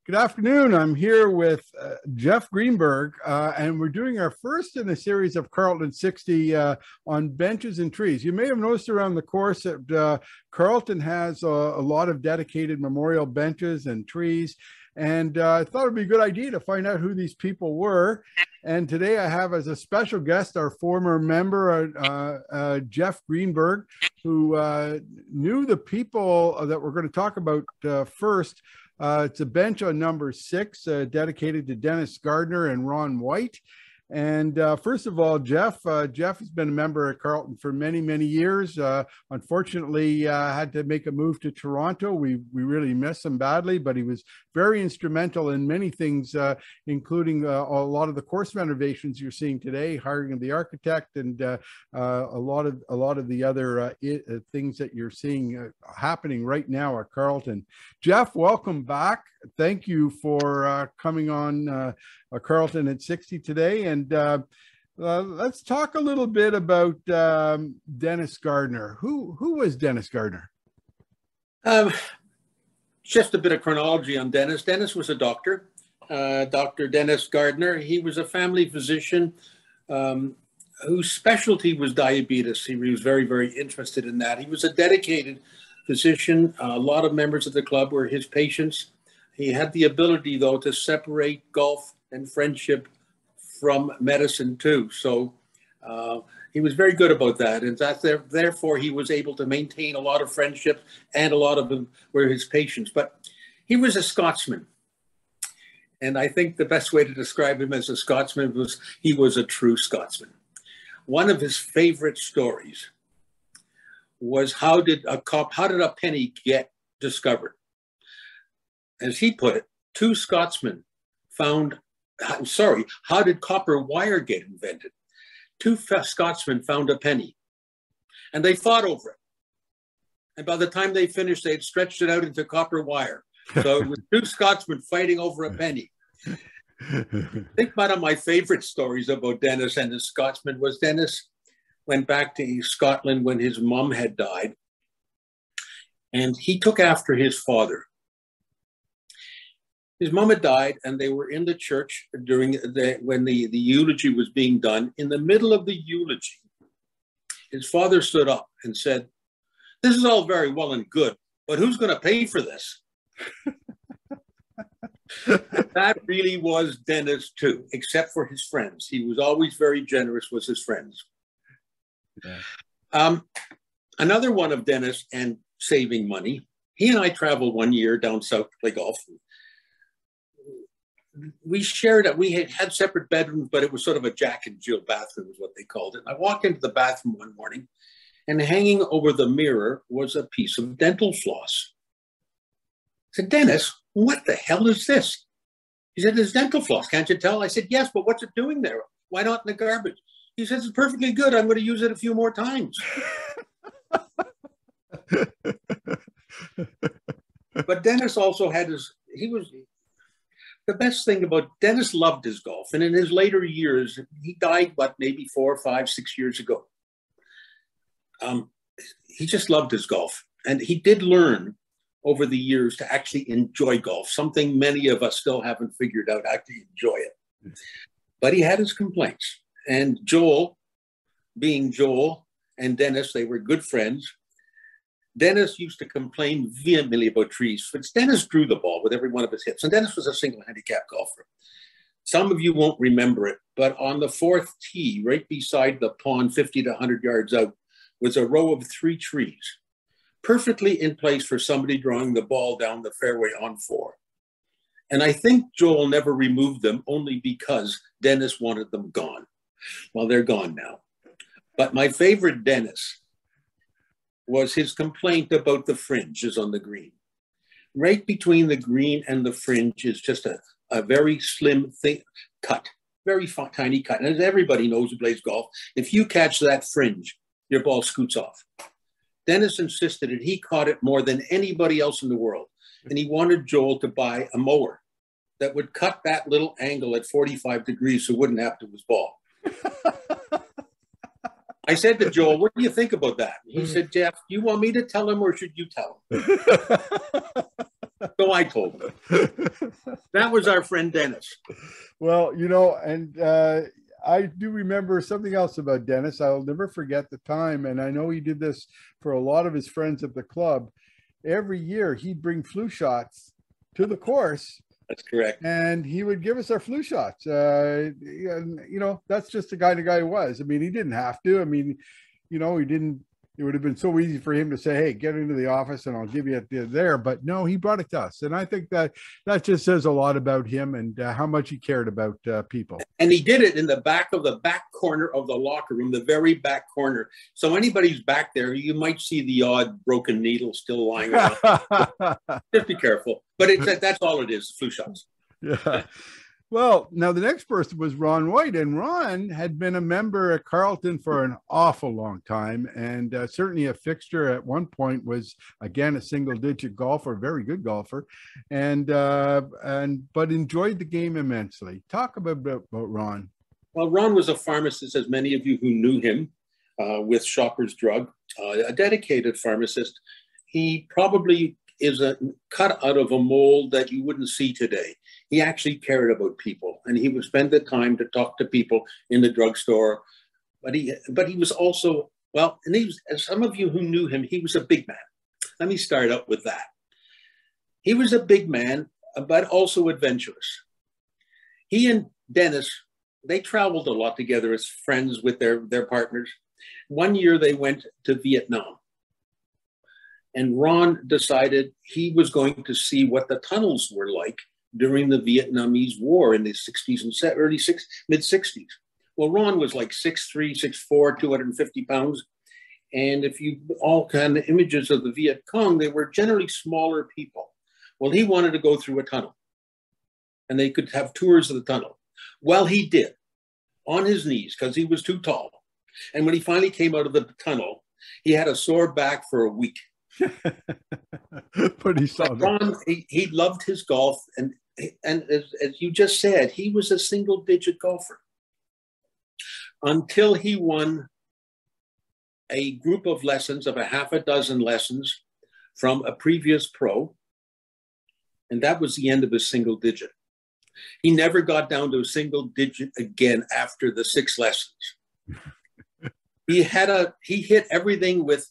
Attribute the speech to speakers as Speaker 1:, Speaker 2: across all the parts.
Speaker 1: Good afternoon. I'm here with Jeff Greenberg, and we're doing our first in a series of Carleton 60 on benches and trees. You may have noticed around the course that Carleton has a lot of dedicated memorial benches and trees, and I thought it'd be a good idea to find out who these people were. And today I have as a special guest our former member, Jeff Greenberg, who knew the people that we're going to talk about first. It's a bench on number 6, dedicated to Dennis Gardner and Ron White. And first of all, Jeff has been a member at Carleton for many, many years. Unfortunately, had to make a move to Toronto. We really miss him badly, but he was very instrumental in many things, including a lot of the course renovations you're seeing today, hiring of the architect, and a lot of the other things that you're seeing happening right now at Carleton. Jeff, welcome back. Thank you for coming on Carleton at 60 today. And let's talk a little bit about Dennis Gardner. Who was Dennis Gardner?
Speaker 2: Just a bit of chronology on Dennis. Dennis was a doctor, Dr. Dennis Gardner. He was a family physician whose specialty was diabetes. He was very, very interested in that. He was a dedicated physician. A lot of members of the club were his patients. He had the ability, though, to separate golf and friendship from medicine, too. So he was very good about that. And therefore, he was able to maintain a lot of friendship, and a lot of them were his patients. But he was a Scotsman. And I think the best way to describe him as a Scotsman was he was a true Scotsman. One of his favorite stories was how did a penny get discovered? As he put it, two Scotsmen found, how did copper wire get invented? Two Scotsmen found a penny, and they fought over it. And by the time they finished, they had stretched it out into copper wire. So it was two Scotsmen fighting over a penny. I think one of my favorite stories about Dennis and the Scotsman was Dennis went back to Scotland when his mom had died, and he took after his father. His mom had died, and they were in the church when the eulogy was being done. In the middle of the eulogy, his father stood up and said, "This is all very well and good, but who's going to pay for this?" That really was Dennis too, except for his friends. He was always very generous with his friends. Yeah. Another one of Dennis and saving money. He and I traveled one year down south to play golf. We had separate bedrooms, but it was sort of a Jack and Jill bathroom is what they called it. I walked into the bathroom one morning, and hanging over the mirror was a piece of dental floss. I said, "Dennis, what the hell is this?" He said, "It's dental floss. Can't you tell?" I said, "Yes, but what's it doing there? Why not in the garbage?" He says, "It's perfectly good. I'm going to use it a few more times." But Dennis also had the best thing about Dennis loved his golf. And in his later years, he died, maybe 4, 5, 6 years ago. He just loved his golf. And he did learn over the years to actually enjoy golf, something many of us still haven't figured out how to enjoy it. But he had his complaints. And Joel, being Joel, and Dennis, they were good friends. Dennis used to complain vehemently about trees. Dennis drew the ball with every one of his hits, and Dennis was a single handicap golfer. Some of you won't remember it, but on the 4th tee, right beside the pond, 50 to 100 yards out, was a row of 3 trees, perfectly in place for somebody drawing the ball down the fairway on 4. And I think Joel never removed them, only because Dennis wanted them gone. Well, they're gone now. But my favorite Dennis was his complaint about the fringes on the green. Right between the green and the fringe is just a very slim cut, very tiny cut. And as everybody knows who plays golf, if you catch that fringe, your ball scoots off. Dennis insisted that he caught it more than anybody else in the world. And he wanted Joel to buy a mower that would cut that little angle at 45 degrees so it wouldn't happen to his ball. I said to Joel, "What do you think about that?" He said, "Jeff, do you want me to tell him or should you tell him?" So I told him. That was our friend Dennis.
Speaker 1: Well, you know, and I do remember something else about Dennis. I'll never forget the time, and I know he did this for a lot of his friends at the club. Every year, he'd bring flu shots to the course.
Speaker 2: That's correct.
Speaker 1: And he would give us our flu shots. You know, that's just the kind of guy he was. I mean, he didn't have to. I mean, you know, he didn't. It would have been so easy for him to say, "Hey, get into the office and I'll give you it there." But no, he brought it to us, and I think that just says a lot about him and how much he cared about people.
Speaker 2: And he did it in the back corner of the locker room, the very back corner. So anybody's back there, you might see the odd broken needle still lying around. Just be careful. But that's all it is, flu shots.
Speaker 1: Yeah. Well, now the next person was Ron White, and Ron had been a member at Carleton for an awful long time, and certainly a fixture at one point. Was again a single-digit golfer, very good golfer, and but enjoyed the game immensely. Talk about Ron.
Speaker 2: Well, Ron was a pharmacist, as many of you who knew him, with Shoppers Drug, a dedicated pharmacist. He probably is cut out of a mold that you wouldn't see today. He actually cared about people, and he would spend the time to talk to people in the drugstore. But he was also, well, and he was, as some of you who knew him, he was a big man. Let me start out with that. He was a big man, but also adventurous. He and Dennis, they traveled a lot together as friends with their partners. One year they went to Vietnam. And Ron decided he was going to see what the tunnels were like during the Vietnamese War in the 60s and mid-60s. Well, Ron was like 6'3", 6'4", 250 pounds. And if you all kind of images of the Viet Cong, they were generally smaller people. Well, he wanted to go through a tunnel, and they could have tours of the tunnel. Well, he did, on his knees, because he was too tall. And when he finally came out of the tunnel, he had a sore back for a week.
Speaker 1: But he saw
Speaker 2: Ron, he loved his golf, and as you just said, he was a single-digit golfer until he won a group of lessons of a half a dozen lessons from a previous pro, and that was the end of his single digit. He never got down to a single digit again after the 6 lessons. He hit everything with,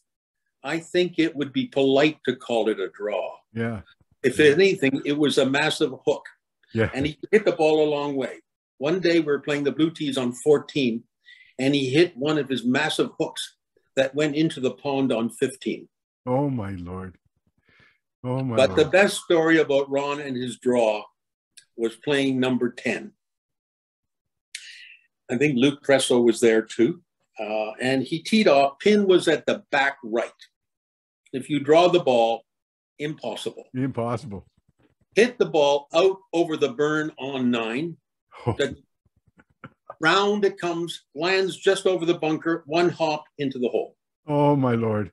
Speaker 2: I think it would be polite to call it a draw.
Speaker 1: Yeah.
Speaker 2: If anything, it was a massive hook.
Speaker 1: Yeah.
Speaker 2: And he hit the ball a long way. One day we were playing the Blue Tees on 14, and he hit one of his massive hooks that went into the pond on 15.
Speaker 1: Oh, my Lord. Oh, my
Speaker 2: But
Speaker 1: Lord.
Speaker 2: the best story about Ron and his draw was playing number 10. I think Luke Presso was there too. And he teed off. Pin was at the back right. If you draw the ball, impossible.
Speaker 1: Impossible.
Speaker 2: Hit the ball out over the burn on 9.
Speaker 1: Oh.
Speaker 2: The round it comes, lands just over the bunker, one hop into the hole.
Speaker 1: Oh, my Lord.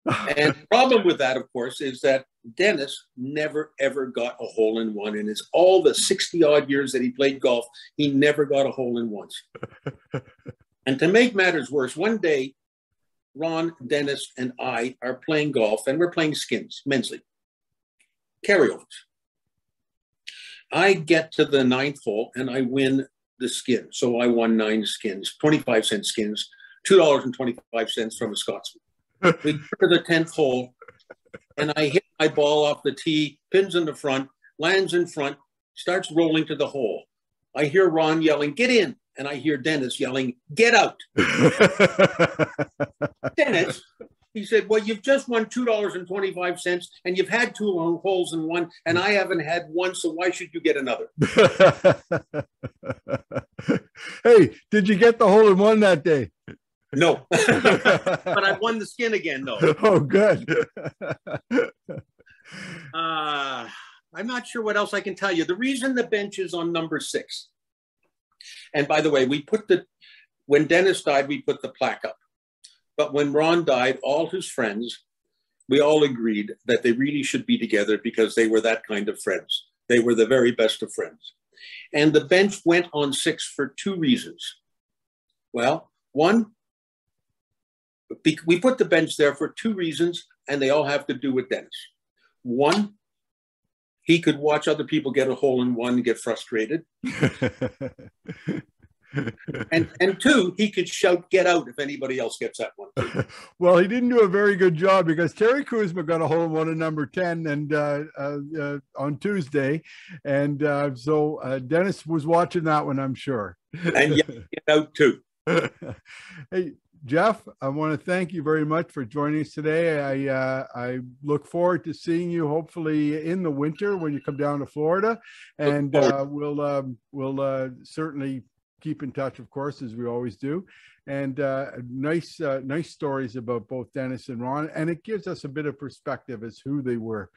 Speaker 2: And the problem with that, of course, is that Dennis never, ever got a hole-in-one. In all the 60-odd years that he played golf, he never got a hole-in-one. And to make matters worse, one day, Ron, Dennis, and I are playing golf, and we're playing skins, men's league, carryovers. I get to the 9th hole, and I win the skin. So I won 9 skins, 25-cent skins, $2.25 from a Scotsman. We get to the 10th hole, and I hit my ball off the tee, pins in the front, lands in front, starts rolling to the hole. I hear Ron yelling, "Get in!" And I hear Dennis yelling, "Get out!" Dennis, he said, "Well, you've just won $2.25, and you've had 2 long holes in one, and I haven't had one, so why should you get another?"
Speaker 1: Hey, did you get the hole-in-one that day?
Speaker 2: No. But I won the skin again, though.
Speaker 1: Oh, good.
Speaker 2: I'm not sure what else I can tell you. The reason the bench is on number 6, and by the way, when Dennis died, we put the plaque up. But when Ron died, all his friends, we all agreed that they really should be together because they were that kind of friends. They were the very best of friends. And the bench went on 6 for 2 reasons. Well, one, we put the bench there for 2 reasons, and they all have to do with Dennis. One, He could watch other people get a hole in one and get frustrated. And two, he could shout, "Get out," if anybody else gets that one.
Speaker 1: Well, he didn't do a very good job because Terry Kuzma got a hole in one in number 10 and on Tuesday. And so Dennis was watching that one, I'm sure.
Speaker 2: And yeah, get out too.
Speaker 1: Hey, Jeff, I want to thank you very much for joining us today. I look forward to seeing you hopefully in the winter when you come down to Florida. And we'll certainly keep in touch, of course, as we always do. And nice stories about both Dennis and Ron. And it gives us a bit of perspective as who they were.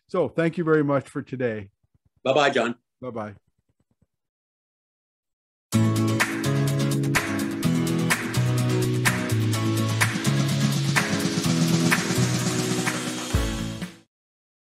Speaker 1: So thank you very much for today.
Speaker 2: Bye-bye, John.
Speaker 1: Bye-bye.